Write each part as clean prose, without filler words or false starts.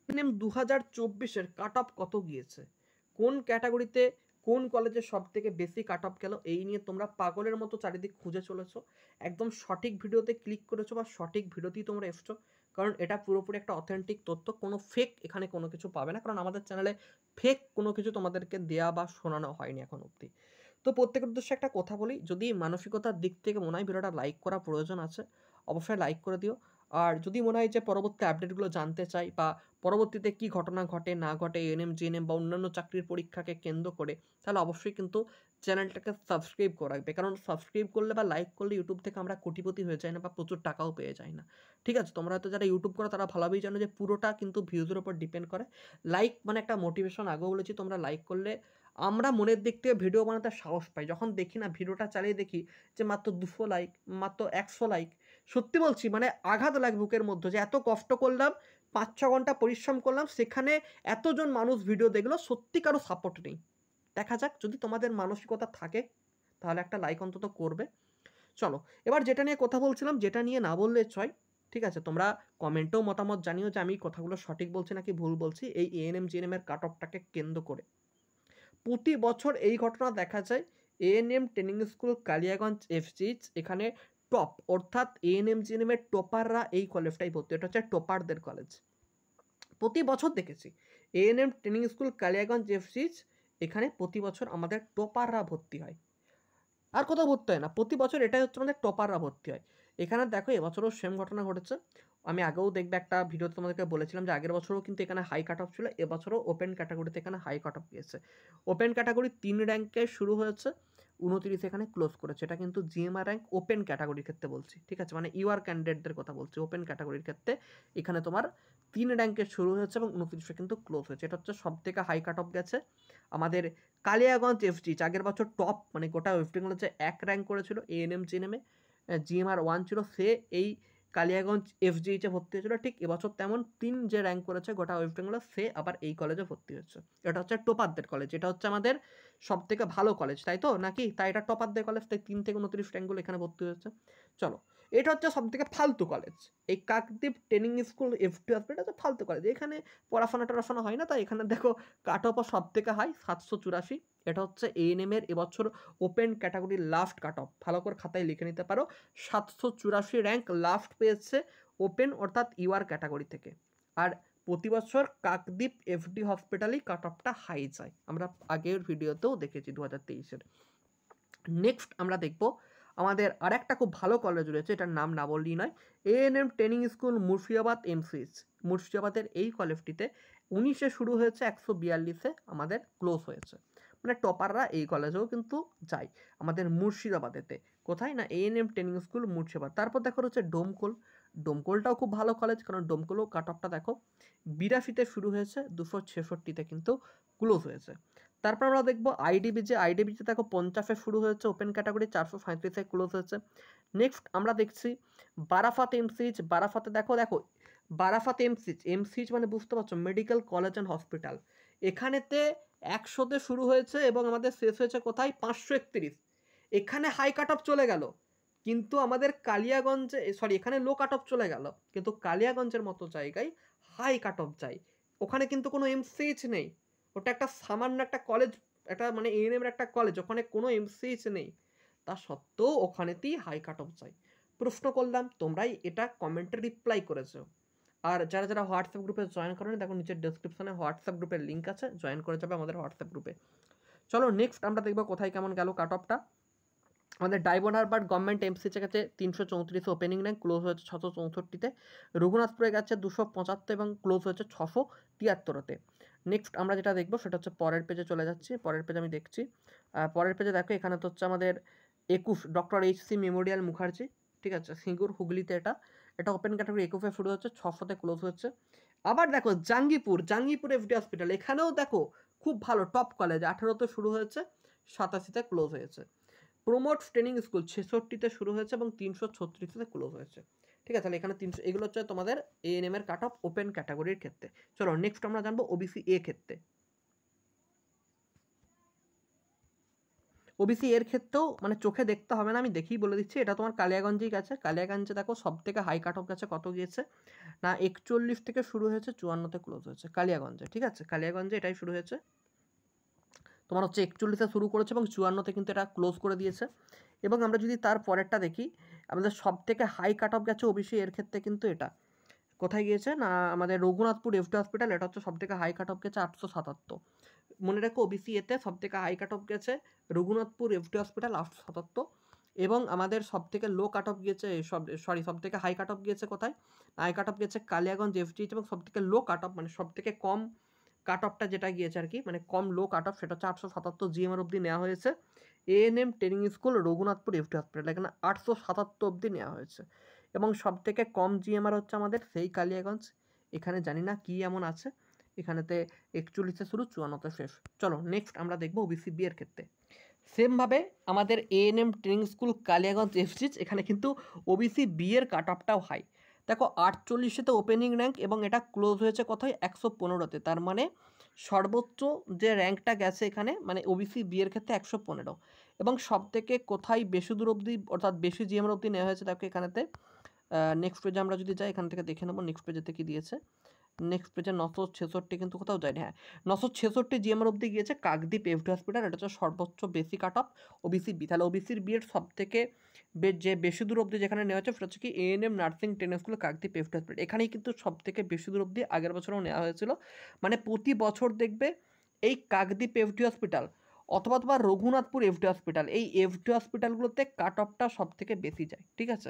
ANM 2024-এর cut off কত গিয়েছে, কোন ক্যাটাগরিতে কোন কলেজে সব থেকে বেশি কাট অফ গেল, এই নিয়ে তোমরা পাগলের মতো চারিদিক খুঁজে চলেছো। একদম সঠিক ভিডিওতে ক্লিক করেছো বা সঠিক ভিডিওতেই তোমরা এসছো, কারণ এটা পুরোপুরি একটা অথেন্টিক তথ্য, কোনো ফেক এখানে কোনো কিছু পাবে না, কারণ আমাদের চ্যানেলে ফেক কোনো কিছু তোমাদেরকে দেয়া বা শোনানো হয়নি এখন অবধি। তো প্রত্যেকের উদ্দেশ্যে একটা কথা বলি, যদি মানসিকতার দিক থেকে মনে হয় ভিডিওটা লাইক করা প্রয়োজন আছে, অবশ্যই লাইক করে দিও। আর যদি মনে হয় যে পরবর্তী আপডেটগুলো জানতে চাই বা পরবর্তীতে কি ঘটনা ঘটে না ঘটে এএনএম জিএনএম বা অন্যান্য চাকরির পরীক্ষাকে কেন্দ্র করে, তাহলে অবশ্যই কিন্তু চ্যানেলটাকে সাবস্ক্রাইব করে রাখবে, কারণ সাবস্ক্রাইব করলে বা লাইক করলে ইউটিউব থেকে আমরা কোটিপতি হয়ে যাই না বা প্রচুর টাকাও পেয়ে যাই না। ঠিক আছে, তোমরা হয়তো যারা ইউটিউব করো তারা ভালোভাবেই জানো যে পুরোটা কিন্তু ভিউজের উপর ডিপেন্ড করে। লাইক মানে একটা মোটিভেশন, আগেও বলেছি, তোমরা লাইক করলে আমরা মনের দিক থেকে ভিডিও বানাতে সাহস পাই। যখন দেখি না ভিডিওটা চালিয়ে দেখি যে মাত্র 200 লাইক, মাত্র 100 লাইক, সত্যি বলছি মানে আঘাত লাগে বুকের মধ্যে, যে এত কষ্ট করলাম, 5-6 ঘন্টা পরিশ্রম করলাম, সেখানে এতজন মানুষ ভিডিও দেখলো, সত্যি কারো সাপোর্ট নেই। দেখা যাক, যদি তোমাদের মানসিকতা থাকে তাহলে একটা লাইক অন্তত করবে। চলো এবার যেটা নিয়ে কথা বলছিলাম, যেটা নিয়ে না বললে ছয়, ঠিক আছে, তোমরা কমেন্টেও মতামত জানিও যে আমি কথাগুলো সঠিক বলছি নাকি ভুল বলছি। এই এএনএম জিএনএম এর কাট অফটাকে কেন্দ্র করে প্রতি বছর এই ঘটনা দেখা যায়, এএনএম ট্রেনিং স্কুল কালিয়াগঞ্জ এফসিচ এখানে টপ, অর্থাৎ এএনএম জিএনএম এর টপাররা এই কলেজটাই ভর্তি, এটা হচ্ছে টপারদের কলেজ। প্রতি বছর দেখেছি এএনএম ট্রেনিং স্কুল কালিয়াগঞ্জ এফসিচ এখানে প্রতি বছর আমাদের টপাররা ভর্তি হয়, আর কোথাও ভর্তি হয় না, প্রতি বছর এটাই হচ্ছে আমাদের টপাররা ভর্তি হয়। এখানে দেখো এবছরও সেম ঘটনা ঘটেছে। আমি আগেও দেখবে একটা ভিডিওতে তোমাদেরকে বলেছিলাম যে আগের বছরও কিন্তু এখানে হাই কাট অফ ছিল, এবছরও ওপেন ক্যাটাগরিতে এখানে হাই কাট অফ গিয়েছে। ওপেন ক্যাটাগরি 3 র্যাঙ্কে শুরু হয়েছে, 29 এখানে ক্লোজ করেছে। এটা কিন্তু জিএমআর র্যাঙ্ক ওপেন ক্যাটাগরির ক্ষেত্রে বলছি, ঠিক আছে, মানে ইউআর ক্যান্ডিডেটদের কথা বলছি। ওপেন ক্যাটাগরির ক্ষেত্রে এখানে তোমার 3 র্যাঙ্কে শুরু হয়েছে এবং 29 কিন্তু ক্লোজ হয়েছে। এটা হচ্ছে সব থেকে হাই কাট অফ গেছে আমাদের কালিয়াগঞ্জ এফজি। আগের বছর টপ, মানে গোটা ওয়েস্ট বেঙ্গল হচ্ছে 1 র্যাঙ্ক করেছিল এএনএম জিএনএমে, জিএমআর 1 ছিল, সে এই কালিয়াগঞ্জ এফজিএইচে ভর্তি হয়েছিল। ঠিক এবছর তেমন 3 যে র্যাঙ্ক করেছে গোটা ওয়েস্ট বেঙ্গলে, সে আবার এই কলেজে ভর্তি হয়েছে। এটা হচ্ছে টপারদের কলেজ, এটা হচ্ছে আমাদের সব থেকে ভালো কলেজ, তাই তো নাকি? তাই এটা টপারদের কলেজ, তাই 3 থেকে 29 র্যাঙ্কগুলো এখানে ভর্তি হয়েছে। চলো, এটা হচ্ছে সব থেকে ফালতু কলেজ, এই Kakdwip training school FT hospital, এটা হচ্ছে ফালতু কলেজ, এখানে পড়াশোনা টড়াশোনা হয় না। তাই এখানে দেখো কাট অফ সব থেকে হাই 784। এটা হচ্ছে এএনএম এর এবছর ওপেন ক্যাটাগরির লাস্ট কাট অফ, ভালো করে খাতায় লিখে নিতে পারো। 784 র্যাঙ্ক লাস্ট পেয়েছে ওপেন অর্থাৎ ইউআর ক্যাটাগরি থেকে। আর প্রতি বছর কাকদ্বীপ এফডি হসপিটালেই কাট অফটা হাই যায়, আমরা আগের ভিডিওতেও দেখেছি 2023-এর। নেক্সট আমরা দেখব আমাদের আরেকটা খুব ভালো কলেজ রয়েছে, এটার নাম না বললেই নয়, ANM training school Murshidabad MCh. মুর্শিদাবাদের এই কলেজটিতে 19-এ শুরু হয়েছে, 142-এ আমাদের ক্লোজ হয়েছে। মানে টপাররা এই কলেজেও কিন্তু যায় আমাদের মুর্শিদাবাদেতে। কোথায় না, এএনএম ট্রেনিং স্কুল মুর্শিদাবাদ। তারপর দেখো হচ্ছে ডোমকল। ডোমকলটাও খুব ভালো কলেজ, কারণ ডোমকলও কাট অফটা দেখো 82-তে শুরু হয়েছে, 266-তে কিন্তু ক্লোজ হয়েছে। তারপর আমরা দেখবো আইডিবিজে। আইডিবিজে দেখো 50-এ শুরু হয়েছে ওপেন ক্যাটাগরি, 437-এ ক্লোজ হয়েছে। নেক্সট আমরা দেখছি বারাফাত এমসিএইচ। বারাফাতে দেখো দেখো বারাফাত এমসিএইচ, এমসিএইচ মানে বুঝতে পারছো মেডিকেল কলেজ অ্যান্ড হসপিটাল। এখানেতে 100-তে শুরু হয়েছে এবং আমাদের শেষ হয়েছে কোথায়, 531। এখানে হাই কাট অফ চলে গেল, কিন্তু আমাদের কালিয়াগঞ্জে, সরি, এখানে লো কাট অফ চলে গেল, কিন্তু কালিয়াগঞ্জের মতো জায়গায় হাই কাট অফ যায়। ওখানে কিন্তু কোনো এমসিএইচ নেই, ওটা একটা সামান্য একটা কলেজ, একটা মানে এএনএম এর একটা কলেজ, ওখানে কোনো এমসিএইচ নেই, তা সত্ত্বেও ওখানেতেই হাই কাট অফ যায়। প্রশ্ন করলাম, তোমরাই এটা কমেন্টে রিপ্লাই করেছো। আর যারা যারা হোয়াটসঅ্যাপ গ্রুপে জয়েন করেনি, দেখো নিচের ডেসক্রিপশনে হোয়াটসঅ্যাপ গ্রুপের লিঙ্ক আছে, জয়েন করে যাবে আমাদের হোয়াটসঅ্যাপ গ্রুপে। চলো নেক্সট আমরা দেখবো কোথায় কেমন গেল কাট অফটা। আমাদের ডায়মন্ড হারবার গভর্নমেন্ট এমসিএইচে গেছে 334 ওপেনিং র্যাঙ্ক, ক্লোজ হয়েছে 664-তে। রঘুনাথপুরে গেছে 275 এবং ক্লোজ হয়েছে 673-তে। নেক্সট আমরা যেটা দেখবো সেটা হচ্ছে পরের পেজে চলে যাচ্ছি, পরের পেজে আমি দেখছি। পরের পেজে দেখো এখানে তো হচ্ছে আমাদের 21 ডক্টর এইচ.সি. মেমোরিয়াল মুখার্জি, ঠিক আছে, সিঙ্গুর হুগলিতে। এটা এটা ওপেন ক্যাটাগরি 21-এ শুরু হচ্ছে, 600-তে ক্লোজ হচ্ছে। আবার দেখো জাঙ্গিপুর, জাঙ্গিপুর এফডি হসপিটাল, এখানেও দেখো খুব ভালো টপ কলেজ, 18-তে শুরু হয়েছে, 87-তে ক্লোজ হয়েছে। প্রমোট ট্রেনিং স্কুল 66-তে শুরু হয়েছে এবং 336-তে ক্লোজ হয়েছে। ঠিক আছে, তাহলে এখানে 300, এগুলো হচ্ছে তোমাদের এএনএম এর কাট অফ ওপেন ক্যাটাগরির ক্ষেত্রে। চলো নেক্সট আমরা জানবো ওবিসি এ ক্ষেত্রে। ওবিসি এর ক্ষেত্রেও মানে চোখে দেখতে হবে না, আমি দেখেই বলে দিচ্ছি, এটা তোমার কালিয়াগঞ্জেই গেছে। কালিয়াগঞ্জে দেখো সব থেকে হাই কাট অফ গেছে, কত গিয়েছে না 41 থেকে শুরু হয়েছে, 54তে ক্লোজ হয়েছে কালিয়াগঞ্জে। ঠিক আছে, কালিয়াগঞ্জে এটাই শুরু হয়েছে, তোমার হচ্ছে 41-এ শুরু করেছে এবং 54-তে কিন্তু এটা ক্লোজ করে দিয়েছে। এবং আমরা যদি তার পরেরটা দেখি, আমাদের সব থেকে হাই কাট অফ গেছে ওবিসি এর ক্ষেত্রে কিন্তু এটা কোথায় গিয়েছে না আমাদের রঘুনাথপুর এফডি হসপিটাল, এটা হচ্ছে সব থেকে হাই কাট অফ গেছে 877। মনে রাখো ওবিসি এতে সব থেকে হাই কাট অফ গেছে রঘুনাথপুর এফডি হসপিটাল 877। এবং আমাদের সব থেকে লো কাট অফ গিয়েছে সব থেকে হাই কাট অফ গিয়েছে কোথায়, হাই কাট অফ গিয়েছে কালিয়াগঞ্জ এফডিএইচ। এবং সব থেকে লো কাট অফ মানে সব থেকে কম কাট অফটা যেটা গিয়েছে আর কি, মানে কম লো কাট অফ, সেটা হচ্ছে 877 জিএমআর অবধি নেওয়া হয়েছে ANM training school Raghunathpur FD hospital, এখানে 877 অবধি নেওয়া হয়েছে। এবং সব থেকে কম জিএমআর হচ্ছে আমাদের সেই কালিয়াগঞ্জ, এখানে জানি না কি এমন আছে, এখানেতে 41-এ শুরু, 54-তে শেষ। চলো নেক্সট আমরা দেখবো ওবিসি বি এর ক্ষেত্রে। সেমভাবে আমাদের এএনএম ট্রেনিং স্কুল কালিয়াগঞ্জ এফসিচ, এখানে কিন্তু ওবিসি বি এর কাট অফটাও হাই। দেখো 48-এতে ওপেনিং র্যাঙ্ক এবং এটা ক্লোজ হয়েছে কোথায় 115-তে, তার মানে সর্বোচ্চ যে র্যাঙ্কটা গেছে এখানে মানে ওবিসি বি এর ক্ষেত্রে 115। এবং সব থেকে কোথায় বেশি দূর অবধি অর্থাৎ বেশি জিএমআর অবধি নেওয়া হয়েছে, দেখো এখানেতে নেক্সট পেজে আমরা যদি যাই, এখান থেকে দেখে নেবো নেক্সট পেজেতে কি দিয়েছে। নেক্সট পেজে 966 কিন্তু কোথাও যায়নি, হ্যাঁ 966 জিএমআর অবধি গিয়েছে কাকদ্বীপ এফডি হসপিটাল, এটা হচ্ছে সর্বোচ্চ বেশি কাট অফ ওবিসি বি। তাহলে ওবিসির বি এর সব থেকে যে বেশি দূর অবধি যেখানে নেওয়া হচ্ছে সেটা হচ্ছে কি ANM nursing training school Kakdwip FD hospital, এখানেই কিন্তু সব থেকে বেশি দূর অবধি আগের বছরও নেওয়া হয়েছিল। মানে প্রতি বছর দেখবে এই কাকদ্বীপ এফডি হসপিটাল অথবা তোমার রঘুনাথপুর এফডি হসপিটাল, এই এফডি হসপিটালগুলোতে কাট অফটা সব থেকে বেশি যায়। ঠিক আছে,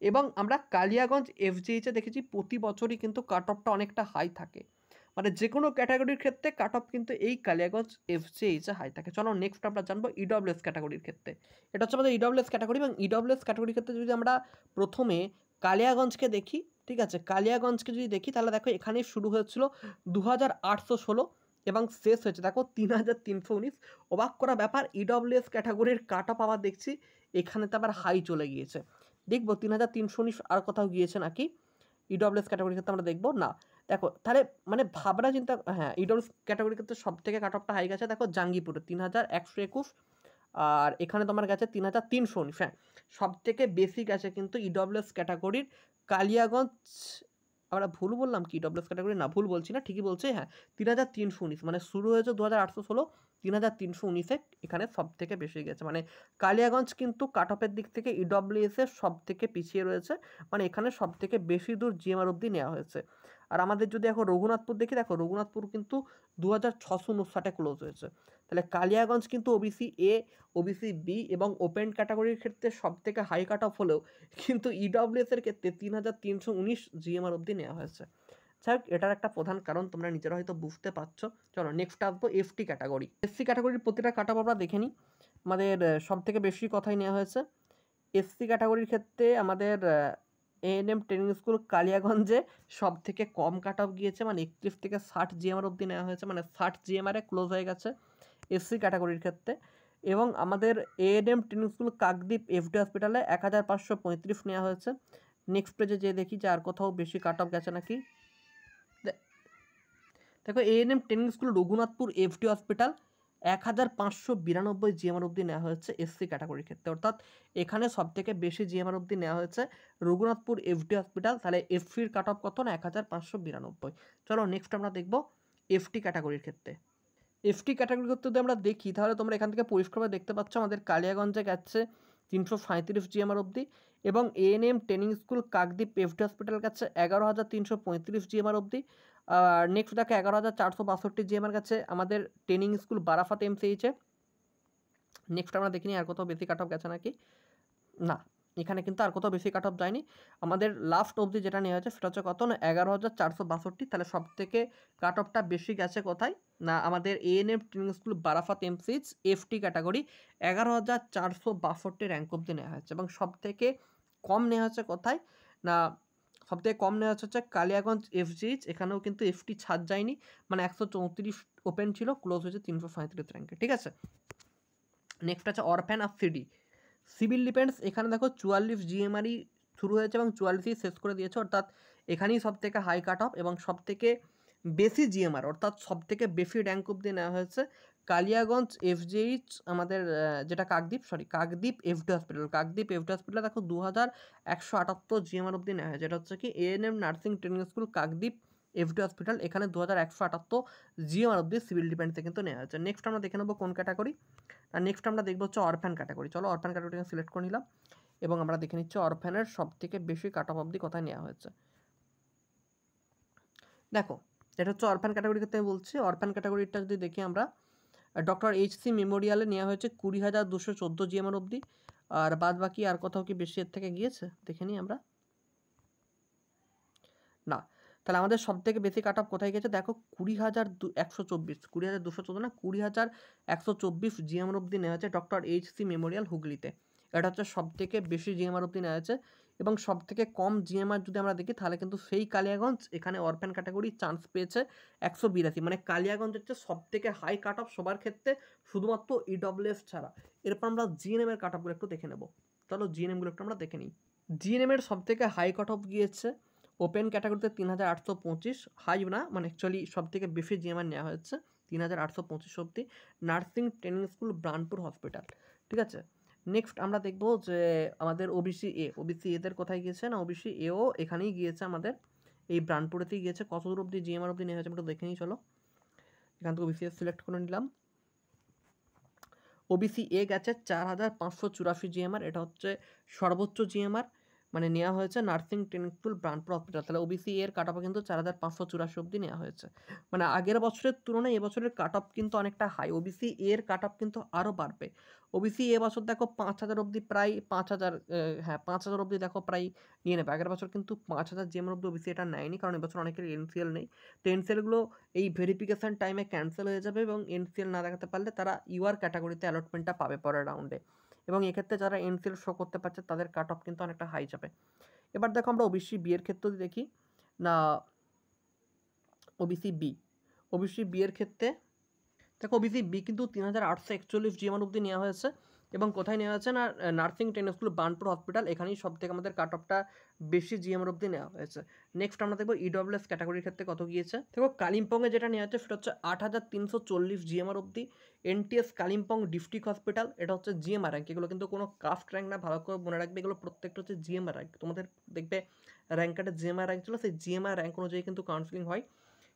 এবং আমরা কালিয়াগঞ্জ এফজিএইচে দেখেছি প্রতি বছরই কিন্তু কাট অফটা অনেকটা হাই থাকে, মানে যে কোনো ক্যাটাগরির ক্ষেত্রে কাট অফ কিন্তু এই কালিয়াগঞ্জ এফজিএইচে হাই থাকে। চলো নেক্সট আমরা জানবো ইডব্লিউএস ক্যাটাগরির ক্ষেত্রে। এটা হচ্ছে আমাদের ইডব্লিউএস ক্যাটাগরি, এবং ইডব্লিউএস ক্যাটাগরির ক্ষেত্রে যদি আমরা প্রথমে কালিয়াগঞ্জকে দেখি, ঠিক আছে, কালিয়াগঞ্জকে যদি দেখি তাহলে দেখো এখানে শুরু হয়েছিল 2816 এবং শেষ হয়েছে দেখো 3319। অবাক করা ব্যাপার, ইডব্লিউএস ক্যাটাগরির কাট অফ আবার দেখছি এখানে তো আবার হাই চলে গিয়েছে। দেখবো 3319 আর কোথাও গিয়েছে নাকি ইডব্লিউএস ক্যাটাগরির ক্ষেত্রে, আমরা দেখবো না। দেখো তাহলে মানে ভাবনা চিন্তা, হ্যাঁ ইডব্লিউএস ক্যাটাগরির ক্ষেত্রে সব থেকে কাট অফটা হাই গেছে দেখো জাঙ্গিপুরে 3121, আর এখানে তোমার গেছে 3319। হ্যাঁ সব থেকে বেশি গেছে কিন্তু ইডব্লিউএস ক্যাটাগরির কালিয়াগঞ্জ, আমরা ভুল বললাম কি ইডব্লিউএস ক্যাটাগরি, না ভুল বলছি না, ঠিকই বলছি, হ্যাঁ 3319, মানে শুরু হয়েছে 2816, 3319-এ এখানে সব থেকে বেশি গেছে। মানে কালিয়াগঞ্জ কিন্তু কাট অফের দিক থেকে ইডব্লিউএস এর সব থেকে পিছিয়ে রয়েছে, মানে এখানে সব থেকে বেশি দূর জিএমআর অবধি নেওয়া হয়েছে। আর আমাদের যদি এখন রঘুনাথপুর দেখি, দেখো রঘুনাথপুর কিন্তু 2659-এ ক্লোজ হয়েছে। তাহলে কালিয়াগঞ্জ কিন্তু ওবিসি এ, ওবিসি বি এবং ওপেন ক্যাটাগরির ক্ষেত্রে সব থেকে হাই কাট অফ হলেও কিন্তু ইডব্লিউএস এর ক্ষেত্রে 3319 জিএমআর অবধি নেওয়া হয়েছে। যাই হোক এটার একটা প্রধান কারণ তোমরা নিজেরা হয়তো বুঝতে পারছো। চলো নেক্সট আসবো এফটি ক্যাটাগরি। এসসি ক্যাটাগরির প্রতিটা কাট অফ আমরা দেখে নিই। আমাদের সব থেকে বেশি কথাই নেওয়া হয়েছে এসসি ক্যাটাগরির ক্ষেত্রে, আমাদের এএনএম ট্রেনিং স্কুল কালিয়াগঞ্জে সব থেকে কম কাট অফ গিয়েছে, মানে 31 থেকে 60 জিএমআর অবধি নেওয়া হয়েছে, মানে 60 জিএমআরে ক্লোজ হয়ে গেছে এসসি ক্যাটাগরির ক্ষেত্রে। এবং আমাদের ANM training school Kakdwip FD হসপিটালে 1535 নেওয়া হয়েছে। নেক্সট পেজে যে দেখি যে আর কোথাও বেশি কাট অফ গেছে নাকি। দেখো ANM training school Raghunathpur FD hospital 1592 GMR অবধি নেওয়া হয়েছে এসসি ক্যাটাগরির ক্ষেত্রে, অর্থাৎ এখানে সব থেকে বেশি জিএমআর অবধি নেওয়া হয়েছে রঘুনাথপুর এফডি হসপিটাল। তাহলে এফডির কাট অফ কত না 1592। চলো নেক্সট আমরা দেখবো এফটি ক্যাটাগরির ক্ষেত্রে। এফটি ক্যাটাগরির ক্ষেত্রে যদি আমরা দেখি তাহলে তোমরা এখান থেকে পরিষ্কারভাবে দেখতে পাচ্ছ আমাদের কালিয়াগঞ্জে গেছে 337 জিএমআর অবধি, এবং ANM training school Kakdwip FD hospital কাছে 11335 জিএমআর অবধি। আর নেক্সট দেখো 11462 জিএমআর কাছে আমাদের ট্রেনিং স্কুল বারাফাত এমসিএইচে। নেক্সট আমরা দেখিনি আর কোথাও বেশি কাট অফ গেছে নাকি, না এখানে কিন্তু আর কোথাও বেশি কাট অফ যায়নি। আমাদের লাস্ট অবধি যেটা নেওয়া হয়েছে সেটা হচ্ছে কত না 11462। তাহলে সব থেকে কাট অফটা বেশি গেছে কোথায় না আমাদের এএনএম ট্রেনিং স্কুল বারাফাত এমসিএইচ এফটি ক্যাটাগরি 11462 র্যাঙ্ক অবধি নেওয়া হয়েছে। এবং সব থেকে কম নেওয়া হচ্ছে কোথায় না সব থেকে কম নেওয়া হচ্ছে কালিয়াগঞ্জ এফজিএইচ, এখানেও কিন্তু এফটি ছাড় যায়নি, মানে 134 ওপেন ছিল, ক্লোজ হয়েছে 337 র্যাঙ্কে। ঠিক আছে, নেক্সট আছে অরফ্যান আর সিডি সিভিল ডিফেন্স, এখানে দেখো 44 জিএমআরই শুরু হয়েছে এবং 44ই শেষ করে দিয়েছে, অর্থাৎ এখানেই সব থেকে হাই কাট অফ এবং সব থেকে বেশি জিএমআর অর্থাৎ সব থেকে বেশি র্যাঙ্ক অবধি নেওয়া হয়েছে কালিয়াগঞ্জ এফজেইচ আমাদের যেটা কাকদ্বীপ এফডি হসপিটাল দেখো 2178 জিএমআর অব্দি নেওয়া হয়, যেটা হচ্ছে কি ANM nursing training school Kakdwip FD hospital, এখানে 2178 জিএমআর অব্দি সিভিল ডিফেন্সে কিন্তু নেওয়া হয়েছে। নেক্সট আমরা দেখে নেবো কোন ক্যাটাগরি, আর নেক্সট আমরা দেখবো হচ্ছে অরফ্যান ক্যাটাগরি। চলো অরফ্যান ক্যাটাগরিকে সিলেক্ট করে নিলাম এবং আমরা দেখে নিচ্ছি অরফ্যানের সব থেকে বেশি কাট অফ অব্দি কোথায় নেওয়া হয়েছে। দেখো এটা হচ্ছে অরফ্যান ক্যাটাগরি ক্ষেত্রে বলছি, অরফ্যান ক্যাটাগরিটা যদি দেখি আমরা ডক্টর এইচ.সি মেমোরিয়ালে নেওয়া হয়েছে 20,214 জিএমআর অবধি, আর বাদ বাকি আর কোথাও কি বেশি এর থেকে গিয়েছে দেখে নিই আমরা, না। তাহলে আমাদের সব থেকে বেশি কাট অফ কোথায় গেছে দেখো 20,124, 20,214 না 20,124 জিএমআর অবধি নেওয়া হয়েছে ডক্টর এইচ.সি মেমোরিয়াল হুগলিতে। এটা হচ্ছে সব থেকে বেশি জিএমআর অবধি নেওয়া হয়েছে, এবং সব থেকে কম জিএমআর যদি আমরা দেখি তাহলে কিন্তু সেই কালিয়াগঞ্জ এখানে অরফ্যান ক্যাটাগরি চান্স পেয়েছে 182, মানে কালিয়াগঞ্জ হচ্ছে সব থেকে হাই কাট অফ সবার ক্ষেত্রে, শুধুমাত্র ইডব্লিউএস ছাড়া। এরপর আমরা জিএনএম এর কাট অফগুলো একটু দেখে নেব। চলো জিএনএমগুলো একটু আমরা দেখে নিই। জিএনএম এর সব থেকে হাই কাট অফ গিয়েছে ওপেন ক্যাটাগরিতে 3,825, হাই না মানে অ্যাকচুয়ালি সব থেকে বেশি জিএমআর নেওয়া হয়েছে 3,825 অব্দি, নার্সিং ট্রেনিং স্কুল ব্রানপুর হসপিটাল। ঠিক আছে, নেক্সট আমরা দেখবো যে আমাদের ওবিসি এদের কোথায় গিয়েছে না, ওবিসি এও এখানেই গিয়েছে, আমাদের এই ব্রানপুরেতেই গিয়েছে। কত দূর অব্দি জিএমআর অব্দি নেওয়া হয়েছে আমরা দেখে নিই। চলো এখান থেকে ওবিসি সিলেক্ট করে নিলাম। ওবিসি এ গেছে 4,584 জিএমআর, এটা হচ্ছে সর্বোচ্চ জিএমআর মানে নেওয়া হয়েছে নার্সিং ট্রেনিং স্কুল ব্রানপুর হসপিটাল। তাহলে ওবিসি এর কাট অফ কিন্তু 4,584 অব্দি নেওয়া হয়েছে, মানে আগের বছরের তুলনায় এবছরের কাট অফ কিন্তু অনেকটা হাই। ওবিসি এর কাট অফ কিন্তু আরও বাড়বে। ওবিসি এবছর দেখো 5,000 অব্দি, প্রায় 5,000, হ্যাঁ 5,000 অব্দি দেখো প্রায় নিয়ে নেবে। আগের বছর কিন্তু 5,000 জিএমআর অব্দি ওবিসি এটা নেয়নি, কারণ এবছর অনেকের এনসিএল নেই। তো এনসিএলগুলো এই ভেরিফিকেশান টাইমে ক্যান্সেল হয়ে যাবে, এবং এনসিএল না দেখাতে পারলে তারা ইউআর ক্যাটাগরিতে অ্যালটমেন্টটা পাবে পরের রাউন্ডে, এবং এক্ষেত্রে যারা এনসিএল শো করতে পারছে তাদের কাট অফ কিন্তু অনেকটা হাই যাবে। এবার দেখো আমরা ওবিসি বি এর ক্ষেত্রে দেখি না, ওবিসি বি এর ক্ষেত্রে দেখো ওবিসি বি কিন্তু 3,841 জিএমআর অব্দি নেওয়া হয়েছে, এবং কোথায় নেওয়া হয়েছে না nursing training school Burnpur hospital, এখানেই সব থেকে আমাদের কাট অফটা বেশি জিএমআর অব্দি নেওয়া হয়েছে। নেক্সট আমরা দেখবো ইডব্লিউএস ক্যাটাগরির ক্ষেত্রে কত গিয়েছে। দেখো কালিম্পংয়ে যেটা নেওয়া হচ্ছে সেটা হচ্ছে 8,340 জিএমআর অব্দি, এনটিএস কালিম্পং ডিস্ট্রিক্ট হসপিটাল, এটা হচ্ছে জিএমআর র্যাঙ্ক, এগুলো কিন্তু কোনো কাস্ট র্যাঙ্ক না, ভালো করে মনে রাখবে, এগুলো প্রত্যেকটা হচ্ছে জিএমআর র্যাঙ্ক। তোমাদের দেখবে র্যাঙ্ক কার্ডে জিএমআর র্যাঙ্ক ছিল, সেই জিএমআর র্যাঙ্ক অনুযায়ী কিন্তু কাউন্সিলিং হয়,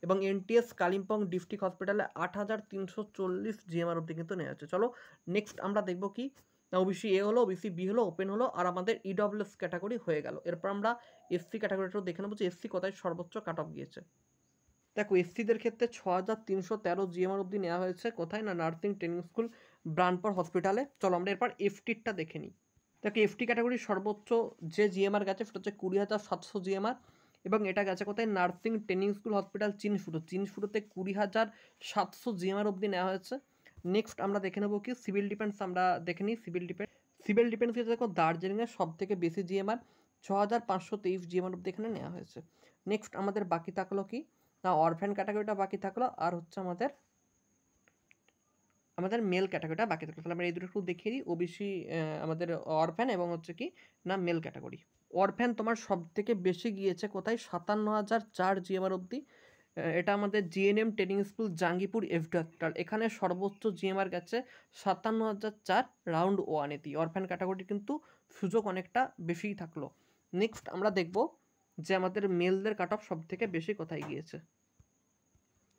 এবং এনটিএস কালিম্পং ডিস্ট্রিক্ট হসপিটালে 8,340 জিএমআর অব্দি কিন্তু নেওয়া হচ্ছে। চলো নেক্সট আমরা দেখবো কি না, ওবিসি এ হলো, ওবিসি বি হলো, ওপেন হলো, আর আমাদের ইডব্লিউএস ক্যাটাগরি হয়ে গেল। এরপর আমরা এসসি ক্যাটাগরিটাও দেখে নেবো যে এসসি কোথায় সর্বোচ্চ কাট অফ গিয়েছে। দেখো এসসিদের ক্ষেত্রে 6,313 জিএমআর অব্দি নেওয়া হয়েছে, কোথায় না নার্সিং ট্রেনিং স্কুল ব্রানপুর হসপিটালে। চলো আমরা এরপর এফটিরটা দেখে নিই। দেখো এফটি ক্যাটাগরির সর্বোচ্চ যে জিএমআর গেছে সেটা হচ্ছে 20,700 জিএমআর, এবং এটা গেছে কোথায় নার্সিং ট্রেনিং স্কুল হসপিটাল চিনফুটোতে 20,700 জিএমআর অব্দি নেওয়া হয়েছে। নেক্সট আমরা দেখে নেবো কি সিভিল ডিফেন্স, আমরা দেখে নিই সিভিল ডিফেন্স দেখো দার্জিলিংয়ের সব থেকে বেশি জিএমআর 6,523 জিএমআর অব্দি এখানে নেওয়া হয়েছে। নেক্সট আমাদের বাকি থাকলো কি না অরফ্যান ক্যাটাগরিটা বাকি থাকলো, আর হচ্ছে আমাদের মেল ক্যাটাগরিটা বাকি থাকলো। তাহলে আমরা এই দুটো একটু দেখিয়ে দিই, ওবিসি আমাদের অরফ্যান এবং হচ্ছে কি না মেল ক্যাটাগরি। অরফ্যান তোমার সব থেকে বেশি গিয়েছে কোথায় 57,004 জিএমআর অব্দি, এটা আমাদের GNM training school Jangipur FD hospital, এখানে সর্বোচ্চ জিএমআর গেছে 57,004 রাউন্ড ওয়ানেতেই। অরফ্যান ক্যাটাগরি কিন্তু সুযোগ অনেকটা বেশিই থাকলো। নেক্সট আমরা দেখব যে আমাদের মেলদের কাট অফ সব থেকে বেশি কোথায় গিয়েছে।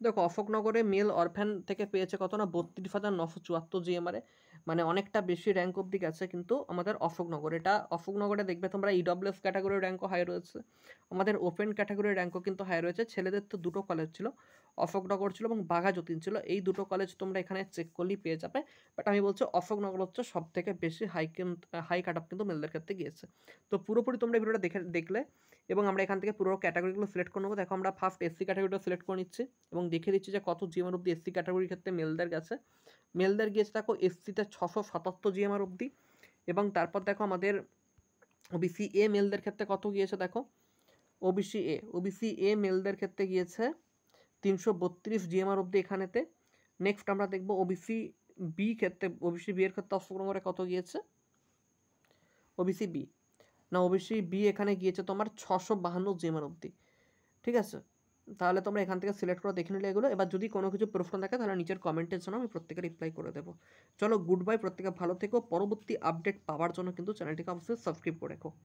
দেখো অশোকনগরে মেল অরফ্যান থেকে পেয়েছে কত না 32,974 জিএমআরে, মানে অনেকটা বেশি র্যাঙ্ক অব্দি গেছে কিন্তু আমাদের অশোকনগর। এটা অশোকনগরে দেখবে তোমরা ইডব্লিউএস ক্যাটাগরির র্যাঙ্কও হাই রয়েছে, আমাদের ওপেন ক্যাটাগরির র্যাঙ্কও কিন্তু হাই রয়েছে। ছেলেদের তো দুটো কলেজ ছিল, অশোকনগর ছিল এবং বাঘা যতীন ছিল, এই দুটো কলেজ তোমরা এখানে চেক করলেই পেয়ে যাবে। বাট আমি বলছি অশোকনগর হচ্ছে সব থেকে বেশি হাই কাট অফ কিন্তু মেলদের ক্ষেত্রে গিয়েছে। তো পুরোপুরি তোমরা এই ভিডিওটা দেখলে, এবং আমরা এখান থেকে পুরো ক্যাটাগরিগুলো সিলেক্ট করে নেবো। দেখো আমরা ফার্স্ট এসসি ক্যাটাগরিটা সিলেক্ট করে নিচ্ছি এবং দেখে দিচ্ছি যে কত জিএমআর অব্দি এসসি ক্যাটাগরির ক্ষেত্রে মেলদের গিয়েছে দেখো এসসিতে 677 জিএমআর অব্দি, এবং তারপর দেখো আমাদের ওবিসি এ মেলদের ক্ষেত্রে কত গিয়েছে দেখো, ওবিসি এ মেলদের ক্ষেত্রে গিয়েছে 332 জিএমআর অব্দি এখানেতে। নেক্সট আমরা দেখবো ওবিসি বি এর ক্ষেত্রে অশোকনগরে কত গিয়েছে, ওবিসি বি এখানে গিয়েছে তোমার 652 জিএমআর অব্দি। ঠিক আছে, তাহলে তোমরা এখান থেকে সিলেক্ট করে দেখে নিলে এগুলো। এবার যদি কোনো কিছু প্রশ্ন থাকে তাহলে নিচের কমেন্টের জন্য আমি প্রত্যেকে রিপ্লাই করে দেবো। চলো গুড বাই, প্রত্যেকে ভালো থেকো। পরবর্তী আপডেট পাওয়ার জন্য কিন্তু চ্যানেলটিকে অবশ্যই সাবস্ক্রাইব করে রেখো।